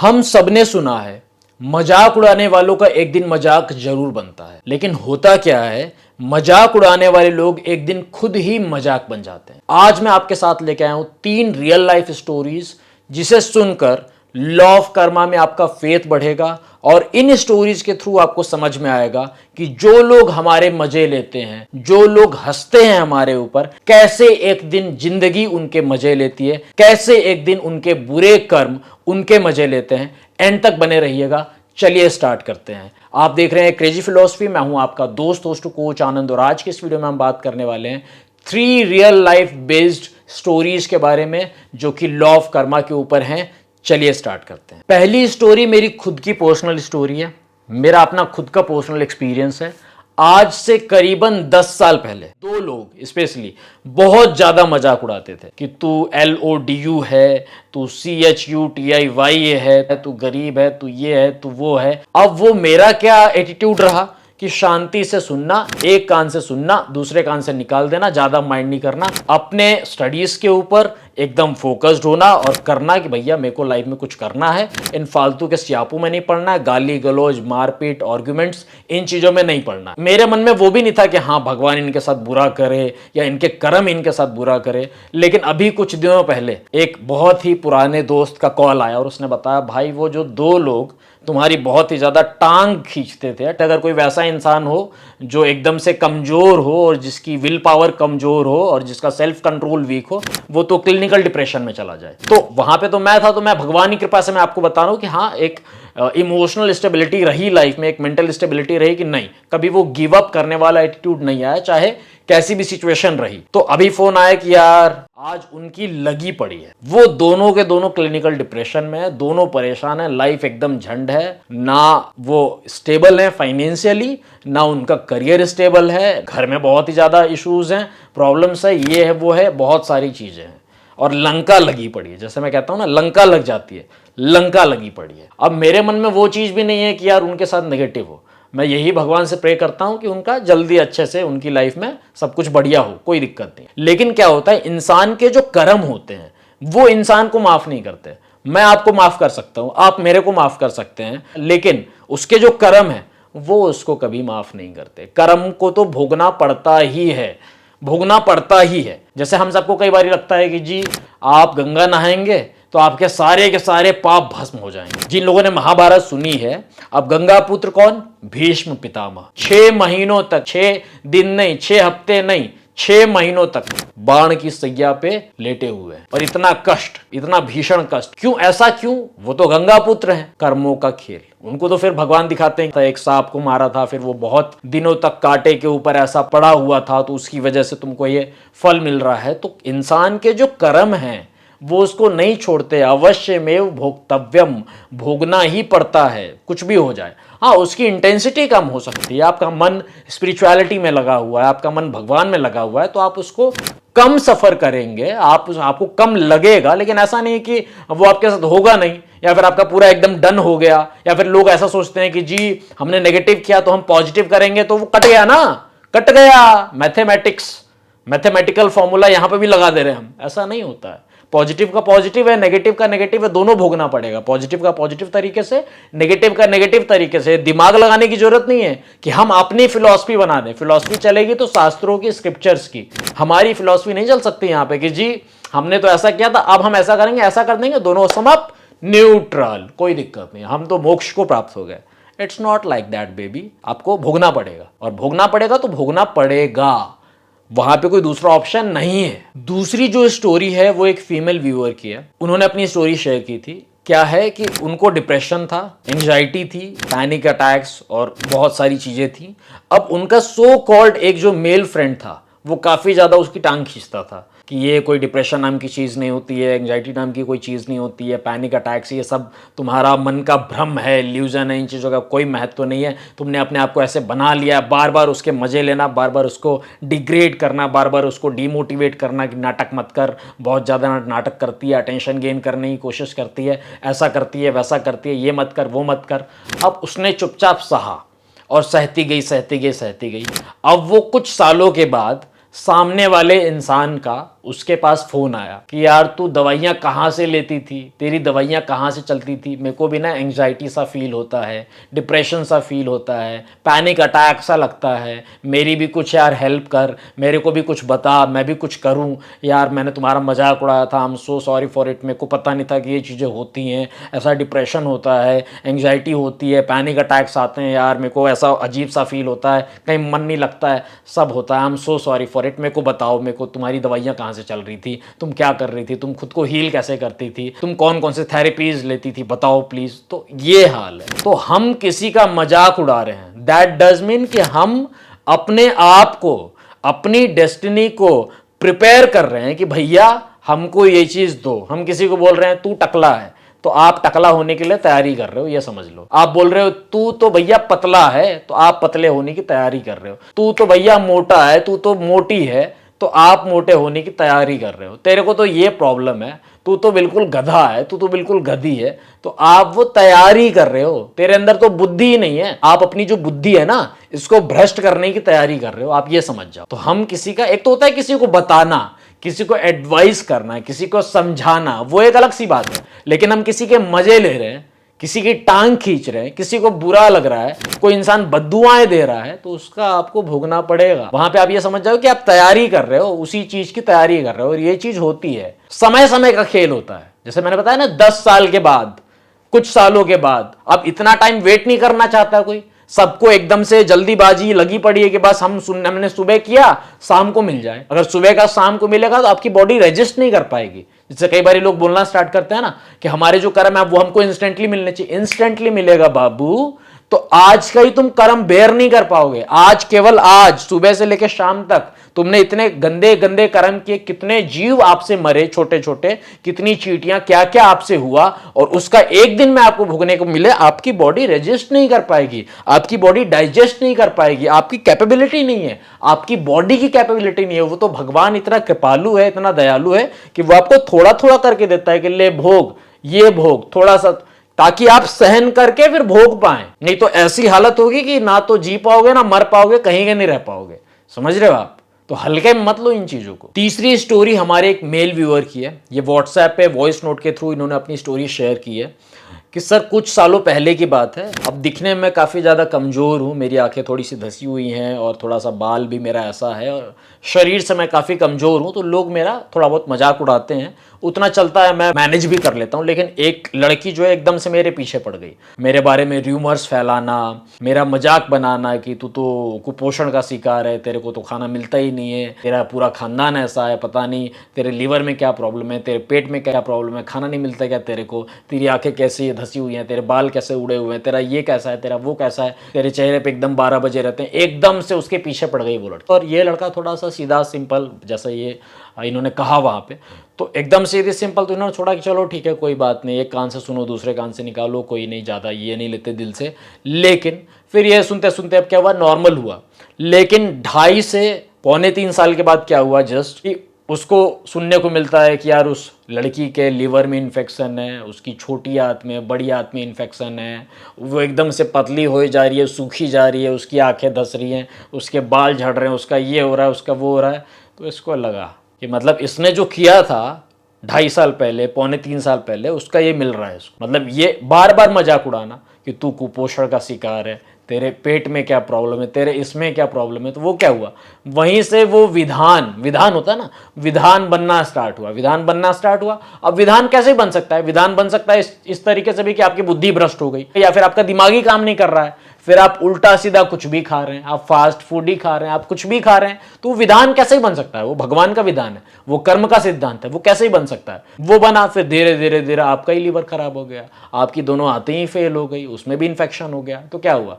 हम सबने सुना है मजाक उड़ाने वालों का एक दिन मजाक जरूर बनता है, लेकिन होता क्या है, मजाक उड़ाने वाले लोग एक दिन खुद ही मजाक बन जाते हैं। आज मैं आपके साथ लेके आया हूं 3 रियल लाइफ स्टोरीज, जिसे सुनकर लॉ ऑफ कर्मा में आपका फेथ बढ़ेगा और इन स्टोरीज के थ्रू आपको समझ में आएगा कि जो लोग हमारे मजे लेते हैं, जो लोग हंसते हैं हमारे ऊपर, कैसे एक दिन जिंदगी उनके मजे लेती है, कैसे एक दिन उनके बुरे कर्म उनके मजे लेते हैं। एंड तक बने रहिएगा। चलिए स्टार्ट करते हैं। आप देख रहे हैं क्रेजी फिलॉसफी। मैं हूं आपका दोस्त होस्ट कोच आनंद और आज की इस वीडियो में हम बात करने वाले हैं 3 रियल लाइफ बेस्ड स्टोरीज के बारे में जो कि लॉ ऑफ कर्मा के ऊपर हैं। चलिए स्टार्ट करते हैं। पहली स्टोरी मेरी खुद की पर्सनल स्टोरी है, मेरा अपना खुद का पर्सनल एक्सपीरियंस है। आज से करीबन 10 साल पहले 2 लोग स्पेशली बहुत ज्यादा मजाक उड़ाते थे कि तू LODU है, तू CHUTIY है, तू गरीब है, तू ये है, तू वो है। अब वो मेरा क्या एटीट्यूड रहा कि शांति से सुनना, एक कान से सुनना, दूसरे कान से निकाल देना, ज्यादा माइंड नहीं करना, अपने स्टडीज के ऊपर एकदम फोकस्ड होना और करना कि भैया मेरे को लाइफ में कुछ करना है, इन फालतू के स्यापू में नहीं पड़ना है, गाली गलौज मारपीट आर्गुमेंट्स इन चीजों में नहीं पड़ना। मेरे मन में वो भी नहीं था कि हाँ भगवान इनके साथ बुरा करे या इनके कर्म इनके साथ बुरा करे। लेकिन अभी कुछ दिनों पहले एक बहुत ही पुराने दोस्त का कॉल आया और उसने बताया भाई वो जो 2 लोग तुम्हारी बहुत ही ज्यादा टांग खींचते थे, अगर कोई वैसा इंसान हो जो एकदम से कमजोर हो और जिसकी विल पावर कमजोर हो और जिसका सेल्फ कंट्रोल वीक हो, वो तो क्लिनिकल डिप्रेशन में चला जाए। तो वहां पे तो मैं था, तो मैं भगवान की कृपा से मैं आपको बता रहा हूं कि हाँ एक इमोशनल स्टेबिलिटी रही लाइफ में, एक मेंटल स्टेबिलिटी रही कि नहीं कभी वो गिव अप करने वाला एटीट्यूड नहीं आया, चाहे कैसी भी सिचुएशन रही। तो अभी फोन आया कि यार आज उनकी लगी पड़ी है, वो दोनों के दोनों क्लिनिकल डिप्रेशन में है, दोनों परेशान है, लाइफ एकदम झंड है, ना वो स्टेबल है फाइनेंशियली, ना उनका करियर स्टेबल है, घर में बहुत ही ज्यादा इश्यूज हैं, प्रॉब्लम्स है, ये है वो है, बहुत सारी चीजें हैं और लंका लगी पड़ी है। जैसे मैं कहता हूं ना, लंका लग जाती है, लंका लगी पड़ी है। अब मेरे मन में वो चीज भी नहीं है कि यार उनके साथ नेगेटिव हो, मैं यही भगवान से प्रे करता हूं कि उनका जल्दी अच्छे से उनकी लाइफ में सब कुछ बढ़िया हो, कोई दिक्कत नहीं। लेकिन क्या होता है, इंसान के जो कर्म होते हैं वो इंसान को माफ नहीं करते। मैं आपको माफ कर सकता हूं, आप मेरे को माफ कर सकते हैं, लेकिन उसके जो कर्म है वो उसको कभी माफ नहीं करते। कर्म को तो भोगना पड़ता ही है, भोगना पड़ता ही है। जैसे हम सबको कई बार लगता है कि जी आप गंगा नहाएंगे तो आपके सारे के सारे पाप भस्म हो जाएंगे। जिन लोगों ने महाभारत सुनी है, अब गंगा पुत्र कौन? भीष्म पितामह। 6 महीनों तक, 6 दिन नहीं, 6 हफ्ते नहीं, 6 महीनों तक बाण की सैया पे लेटे हुए हैं और इतना कष्ट, इतना भीषण कष्ट क्यों? ऐसा क्यों? वो तो गंगा पुत्र हैं। कर्मों का खेल। उनको तो फिर भगवान दिखाते हैं, एक सांप को मारा था, फिर वो बहुत दिनों तक कांटे के ऊपर ऐसा पड़ा हुआ था, तो उसकी वजह से तुमको ये फल मिल रहा है। तो इंसान के जो कर्म हैं वो उसको नहीं छोड़ते, अवश्य में भोक्तव्यम, भोगना ही पड़ता है, कुछ भी हो जाए। हाँ, उसकी इंटेंसिटी कम हो सकती है, आपका मन स्पिरिचुअलिटी में लगा हुआ है, आपका मन भगवान में लगा हुआ है, तो आप उसको कम सफर करेंगे, आपको कम लगेगा। लेकिन ऐसा नहीं कि वो आपके साथ होगा नहीं, या फिर आपका पूरा एकदम डन हो गया, या फिर लोग ऐसा सोचते हैं कि जी हमने नेगेटिव किया तो हम पॉजिटिव करेंगे तो वो कट गया ना, कट गया। मैथमेटिकल फॉर्मूला यहां पे भी लगा दे रहे हैं हम, ऐसा नहीं होता है। पॉजिटिव का पॉजिटिव है, नेगेटिव का नेगेटिव है, दोनों भोगना पड़ेगा। पॉजिटिव का पॉजिटिव तरीके से, नेगेटिव का नेगेटिव तरीके से। दिमाग लगाने की जरूरत नहीं है कि हम अपनी फिलॉसफी बना दें। फिलॉसफी चलेगी तो शास्त्रों की, स्क्रिप्चर्स की। हमारी फिलॉसफी नहीं चल सकती यहां पे कि जी हमने तो ऐसा किया था, अब हम ऐसा करेंगे, ऐसा कर देंगे, दोनों समाप्त, न्यूट्रल, कोई दिक्कत नहीं, हम तो मोक्ष को प्राप्त हो गए। It's not like that baby. आपको भोगना पड़ेगा, और भोगना पड़ेगा तो भोगना पड़ेगा, वहां पे कोई दूसरा ऑप्शन नहीं है। दूसरी जो स्टोरी है वो एक फीमेल व्यूअर की है। उन्होंने अपनी स्टोरी शेयर की थी। क्या है कि उनको डिप्रेशन था, एंजाइटी थी, पैनिक अटैक्स और बहुत सारी चीजें थी। अब उनका सो कॉल्ड एक जो मेल फ्रेंड था वो काफी ज्यादा उसकी टांग खींचता था कि ये कोई डिप्रेशन नाम की चीज़ नहीं होती है, एंजाइटी नाम की कोई चीज़ नहीं होती है, पैनिक अटैक्स ये सब तुम्हारा मन का भ्रम है, इल्यूजन है, इन चीज़ों का कोई महत्व नहीं है, तुमने अपने आप को ऐसे बना लिया है। बार बार उसके मज़े लेना, बार बार उसको डिग्रेड करना, बार बार उसको डीमोटिवेट करना कि नाटक मत कर, बहुत ज़्यादा नाटक करती है, अटेंशन गेन करने की कोशिश करती है, ऐसा करती है, वैसा करती है, ये मत कर, वो मत कर। अब उसने चुपचाप सहा और सहती गई। अब वो कुछ सालों के बाद सामने वाले इंसान का उसके पास फोन आया कि यार तू दवाइयाँ कहाँ से लेती थी, तेरी दवाइयाँ कहाँ से चलती थी, मेरे को भी ना एंग्जाइटी सा फील होता है, डिप्रेशन सा फील होता है, पैनिक अटैक सा लगता है, मेरी भी कुछ यार हेल्प कर, मेरे को भी कुछ बता, मैं भी कुछ करूँ यार, मैंने तुम्हारा मजाक उड़ाया था, I am so sorry for it, मेरे को पता नहीं था कि ये चीज़ें होती हैं, ऐसा डिप्रेशन होता है, एंग्जाइटी होती है, पैनिक अटैक्स आते हैं यार, मेरे को ऐसा अजीब सा फील होता है, कहीं मन नहीं लगता है, सब होता है, I am so sorry for it, मेरे को बताओ, मेरे को तुम्हारी दवाइयाँ कहाँ से चल रही थी, तुम क्या कर रही थी, तुम खुद को हील कैसे करती थी, तुम कौन कौन से थेरेपीज लेती थी, बताओ प्लीज। तो ये हाल है। तो हम किसी का मजाक उड़ा रहे हैं, दैट डज मीन कि हम अपने आप को, अपनी डेस्टिनी को प्रिपेयर कर रहे हैं कि भैया हमको ये चीज दो। हम किसी को बोल रहे हैं तू टकला है, तो आप टकला होने के लिए तैयारी कर रहे हो, ये समझ लो। आप बोल रहे हो तू तो भैया पतला है, तो आप पतले होने की तैयारी कर रहे हो। तू तो भैया मोटा है, तू तो मोटी है, तो आप मोटे होने की तैयारी कर रहे हो। तेरे को तो ये प्रॉब्लम है, तू तो बिल्कुल गधा है, तू तो बिल्कुल गधी है, तो आप वो तैयारी कर रहे हो। तेरे अंदर तो बुद्धि ही नहीं है, आप अपनी जो बुद्धि है ना, इसको भ्रष्ट करने की तैयारी कर रहे हो, आप ये समझ जाओ। तो हम किसी का, एक तो होता है किसी को बताना, किसी को एडवाइस करना, किसी को समझाना, वो एक अलग सी बात है। लेकिन हम किसी के मजे ले रहे हैं, किसी की टांग खींच रहे हैं, किसी को बुरा लग रहा है, कोई इंसान बद्दुआएं दे रहा है, तो उसका आपको भोगना पड़ेगा। वहां पे आप ये समझ जाओ कि आप तैयारी कर रहे हो, उसी चीज की तैयारी कर रहे हो। और ये चीज होती है, समय समय का खेल होता है। जैसे मैंने बताया ना, 10 साल के बाद, कुछ सालों के बाद, अब इतना टाइम वेट नहीं करना चाहता कोई। सबको एकदम से जल्दीबाजी लगी पड़ी है कि बस हमने सुबह किया, शाम को मिल जाए। अगर सुबह का शाम को मिलेगा तो आपकी बॉडी रजिस्ट नहीं कर पाएगी। जैसे कई बार लोग बोलना स्टार्ट करते हैं ना कि हमारे जो कर्म है वो हमको इंस्टेंटली मिलने चाहिए। इंस्टेंटली मिलेगा बाबू, तो आज का ही तुम कर्म बेयर नहीं कर पाओगे। आज, केवल आज, सुबह से लेकर शाम तक तुमने इतने गंदे गंदे कर्म किए, कितने जीव आपसे मरे छोटे छोटे, कितनी चींटियां, क्या क्या आपसे हुआ, और उसका एक दिन में आपको भोगने को मिले, आपकी बॉडी रजिस्ट नहीं कर पाएगी, आपकी बॉडी डाइजेस्ट नहीं कर पाएगी, आपकी कैपेबिलिटी नहीं है, आपकी बॉडी की कैपेबिलिटी नहीं है। वो तो भगवान इतना कृपालु है, इतना दयालु है कि वो आपको थोड़ा थोड़ा करके देता है कि ले भोग, ये भोग थोड़ा सा, ताकि आप सहन करके फिर भोग पाएं। नहीं तो ऐसी हालत होगी कि ना तो जी पाओगे, ना मर पाओगे, कहीं के नहीं रह पाओगे। समझ रहे हो आप? तो हल्के में मत लो इन चीजों को। तीसरी स्टोरी हमारे एक मेल व्यूअर की है। ये व्हाट्सएप पे वॉइस नोट के थ्रू इन्होंने अपनी स्टोरी शेयर की है कि सर कुछ सालों पहले की बात है, अब दिखने में काफ़ी ज़्यादा कमज़ोर हूँ, मेरी आंखें थोड़ी सी धसी हुई हैं और थोड़ा सा बाल भी मेरा ऐसा है, और शरीर से मैं काफ़ी कमज़ोर हूँ, तो लोग मेरा थोड़ा बहुत मजाक उड़ाते हैं, उतना चलता है, मैं मैनेज भी कर लेता हूँ। लेकिन एक लड़की जो है एकदम से मेरे पीछे पड़ गई, मेरे बारे में र्यूमर्स फैलाना, मेरा मजाक बनाना कि तू तो कुपोषण का शिकार है, तेरे को तो खाना मिलता ही नहीं है, तेरा पूरा खानदान ऐसा है, पता नहीं तेरे लीवर में क्या प्रॉब्लम है, तेरे पेट में क्या प्रॉब्लम है, खाना नहीं मिलता क्या तेरे को, तेरी आंखें कैसी धसी हुई हैं, तेरे बाल कैसे उड़े हुए हैं, तेरा ये कैसा है, तेरा वो कैसा है, तेरे चेहरे पे एकदम 12 बजे रहते हैं। एकदम से उसके पीछे पड़ गई वो लड़की। और ये लड़का थोड़ा सा सीधा सिंपल, जैसा ये इन्होंने कहा वहाँ पे, तो एकदम सीधे सिंपल, तो इन्होंने छोड़ा कि चलो ठीक है कोई बात नहीं, एक कान से सुनो दूसरे कान से निकालो, कोई नहीं, ज़्यादा ये नहीं लेते दिल से। लेकिन फिर ये सुनते सुनते अब क्या हुआ, नॉर्मल हुआ। लेकिन 2.5 से पौने 3 साल के बाद क्या हुआ, जस्ट कि उसको सुनने को मिलता है कि यार उस लड़की के लीवर में इन्फेक्शन है, उसकी छोटी आंत में, बड़ी आंत में इन्फेक्शन है, वो एकदम से पतली हो जा रही है, सूखी जा रही है, उसकी आंखें धस रही हैं, उसके बाल झड़ रहे हैं, उसका ये हो रहा है, उसका वो हो रहा है। तो इसको लगा कि मतलब इसने जो किया था 2.5 साल पहले, पौने 3 साल पहले, उसका ये मिल रहा है इसको। मतलब ये बार बार मजाक उड़ाना कि तू कुपोषण का शिकार है, तेरे पेट में क्या प्रॉब्लम है, तेरे इसमें क्या प्रॉब्लम है। तो वो क्या हुआ, वहीं से वो विधान होता है ना, विधान बनना स्टार्ट हुआ, विधान बनना स्टार्ट हुआ। अब विधान कैसे बन सकता है, विधान बन सकता है इस तरीके से भी कि आपकी बुद्धि भ्रष्ट हो गई, या फिर आपका दिमाग ही काम नहीं कर रहा है, फिर आप उल्टा सीधा कुछ भी खा रहे हैं, आप फास्ट फूड ही खा रहे हैं, आप कुछ भी खा रहे हैं। तो विधान कैसे बन सकता है, वो भगवान का विधान है, वो कर्म का सिद्धांत है, वो कैसे ही बन सकता है। वो बना, फिर धीरे धीरे धीरे आपका ही लीवर खराब हो गया, आपकी दोनों आंतें ही फेल हो गई, उसमें भी इन्फेक्शन हो गया। तो क्या हुआ,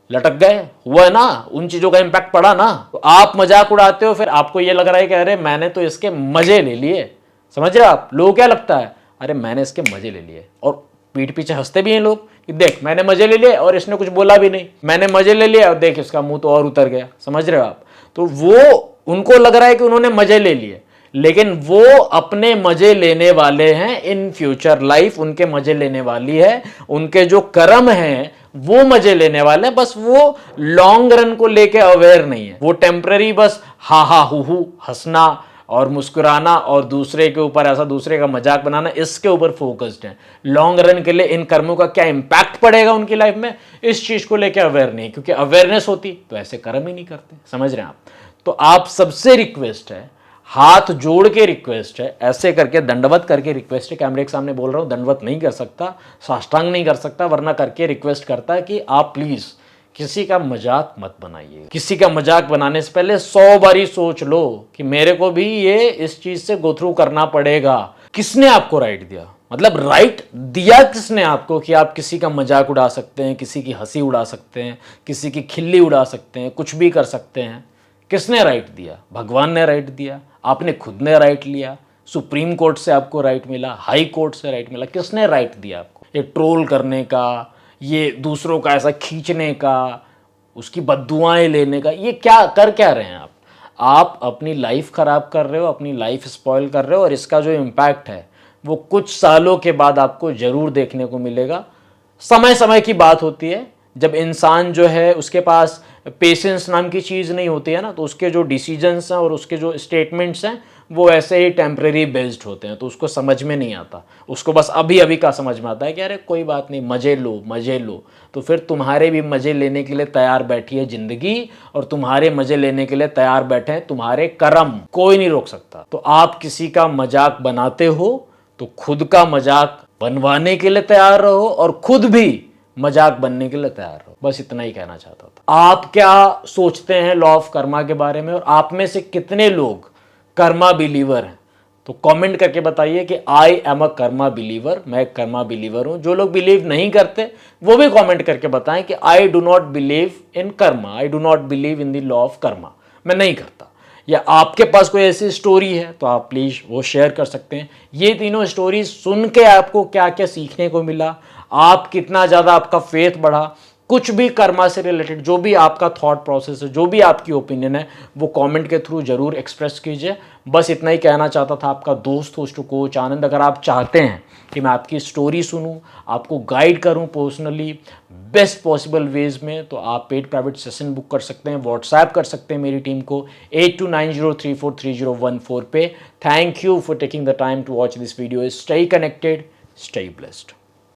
लटक गए, हुआ है ना, उन चीजों का इंपैक्ट पड़ा ना। तो आप मजाक उड़ाते हो, फिर आपको ये लग रहा है कि अरे मैंने तो इसके मजे ले लिए। समझ रहे हो आप, लोगों क्या लगता है, अरे मैंने इसके मजे ले लिए, और पीठ पीछे हंसते भी हैं लोग कि देख मैंने मजे ले लिए और इसने कुछ बोला भी नहीं, मैंने मजे ले लिया और देख इसका मुंह तो और उतर गया। समझ रहे हो आप, तो वो उनको लग रहा है कि उन्होंने मजे ले लिए, लेकिन वो अपने मजे लेने वाले हैं इन फ्यूचर लाइफ, उनके मजे लेने वाली है, उनके जो कर्म हैं वो मजे लेने वाले हैं। बस वो लॉन्ग रन को लेके अवेयर नहीं है, वो टेम्पररी बस हा हा हु हंसना और मुस्कुराना और दूसरे के ऊपर ऐसा दूसरे का मजाक बनाना, इसके ऊपर फोकस्ड हैं। लॉन्ग रन के लिए इन कर्मों का क्या इंपैक्ट पड़ेगा उनकी लाइफ में, इस चीज को लेकर अवेयर नहीं, क्योंकि अवेयरनेस होती तो ऐसे कर्म ही नहीं करते। समझ रहे हैं आप? तो आप सबसे रिक्वेस्ट है, हाथ जोड़ के रिक्वेस्ट है, ऐसे करके दंडवत करके रिक्वेस्ट है, कैमरे के सामने बोल रहा हूं, दंडवत नहीं कर सकता, साष्टांग नहीं कर सकता, वरना करके रिक्वेस्ट करता है कि आप प्लीज किसी का मजाक मत बनाइए। किसी का मजाक बनाने से पहले 100 बारी सोच लो कि मेरे को भी ये इस चीज से गो थ्रू करना पड़ेगा। किसने आपको राइट दिया, मतलब राइट दिया किसने आपको कि आप किसी का मजाक उड़ा सकते हैं, किसी की हंसी उड़ा सकते हैं, किसी की खिल्ली उड़ा सकते हैं, कुछ भी कर सकते हैं? किसने राइट दिया? भगवान ने राइट दिया, आपने खुद ने राइट लिया, सुप्रीम कोर्ट से आपको राइट मिला, हाई कोर्ट से राइट मिला, किसने राइट दिया आपको? ये ट्रोल करने का, ये दूसरों का ऐसा खींचने का, उसकी बद्दुआएं लेने का, ये क्या कर क्या रहे हैं आप? आप अपनी लाइफ खराब कर रहे हो, अपनी लाइफ स्पॉइल कर रहे हो, और इसका जो इम्पैक्ट है वो कुछ सालों के बाद आपको जरूर देखने को मिलेगा। समय समय की बात होती है, जब इंसान जो है उसके पास पेशेंस नाम की चीज़ नहीं होती है ना, तो उसके जो डिसीजंस हैं और उसके जो स्टेटमेंट्स हैं वो ऐसे ही टेम्परेरी बेस्ड होते हैं, तो उसको समझ में नहीं आता। उसको बस अभी अभी का समझ में आता है कि अरे कोई बात नहीं, मज़े लो मज़े लो। तो फिर तुम्हारे भी मज़े लेने के लिए तैयार बैठी है ज़िंदगी, और तुम्हारे मज़े लेने के लिए तैयार बैठे हैं तुम्हारे कर्म, कोई नहीं रोक सकता। तो आप किसी का मजाक बनाते हो तो खुद का मजाक बनवाने के लिए तैयार रहो, और खुद भी मजाक बनने के लिए तैयार रहो। बस इतना ही कहना चाहता था। आप क्या सोचते हैं लॉ ऑफ कर्मा के बारे में, और आप में से कितने लोग कर्मा बिलीवर हैं? तो कमेंट करके बताइए कि I am a Karma believer, मैं कर्मा बिलीवर हूं। जो लोग बिलीव नहीं करते वो भी कमेंट करके बताएं कि I do not believe in Karma, I do not believe in the law of Karma, मैं नहीं करता। या आपके पास कोई ऐसी स्टोरी है तो आप प्लीज वो शेयर कर सकते हैं। ये तीनों स्टोरी सुन के आपको क्या क्या सीखने को मिला, आप कितना ज्यादा आपका फेथ बढ़ा, कुछ भी कर्मा से रिलेटेड जो भी आपका थॉट प्रोसेस है, जो भी आपकी ओपिनियन है, वो कमेंट के थ्रू जरूर एक्सप्रेस कीजिए। बस इतना ही कहना चाहता था। आपका दोस्त होस्ट कोच आनंद। अगर आप चाहते हैं कि मैं आपकी स्टोरी सुनूं, आपको गाइड करूं पर्सनली बेस्ट पॉसिबल वेज में, तो आप पेड प्राइवेट सेशन बुक कर सकते हैं, व्हाट्सएप कर सकते हैं मेरी टीम को 8290343014 पे। Thank you for taking the time to watch this video. Stay connected, stay blessed.